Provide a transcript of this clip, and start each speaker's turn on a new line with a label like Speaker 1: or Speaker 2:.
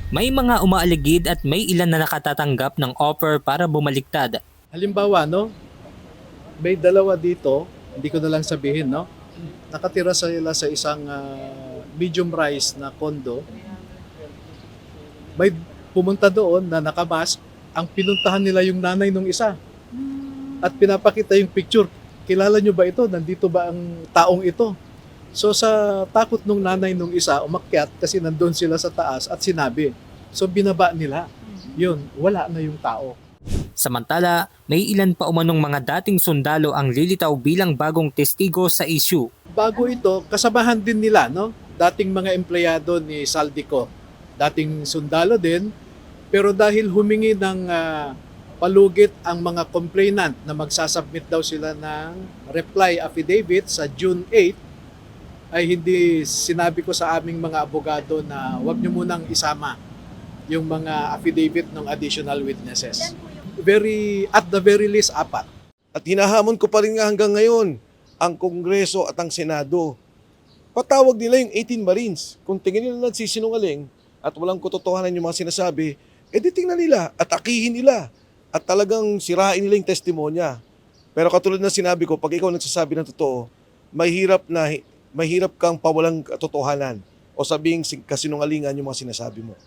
Speaker 1: May mga umaaligid at may ilan na nakatatanggap ng offer para bumaliktad.
Speaker 2: Halimbawa, no, may dalawa dito, hindi ko na lang sabihin, no, nakatira sila sa isang medium rise na condo. May pumunta doon na nakamask, ang pinuntahan nila yung nanay nung isa. At pinapakita yung picture. Kilala nyo ba ito? Nandito ba ang taong ito? So sa takot nung nanay nung isa, umakyat kasi nandun sila sa taas at sinabi. So binaba nila. Yun, wala na yung tao.
Speaker 1: Samantala, may ilan pa umanong mga dating sundalo ang lilitaw bilang bagong testigo sa issue.
Speaker 2: Bago ito, kasamahan din nila, no? Dating mga empleyado ni Saldico. Dating sundalo din. Pero dahil humingi ng palugit ang mga complainant na magsasubmit daw sila ng reply affidavit sa June 8, ay hindi sinabi ko sa aming mga abogado na huwag nyo munang isama yung mga affidavit ng additional witnesses. At the very least, 4.
Speaker 3: At hinahamon ko pa rin nga hanggang ngayon ang Kongreso at ang Senado. Patawag nila yung 18 Marines. Kung tingin nila nagsisinungaling at walang katotohanan yung mga sinasabi, edi tingnan nila at akihin nila at talagang sirain nila yung testimonya. Pero katulad na sinabi ko, pag ikaw nagsasabi ng totoo, mahirap kang pawalang katotohanan o sabing kasinungalingan yung mga sinasabi mo.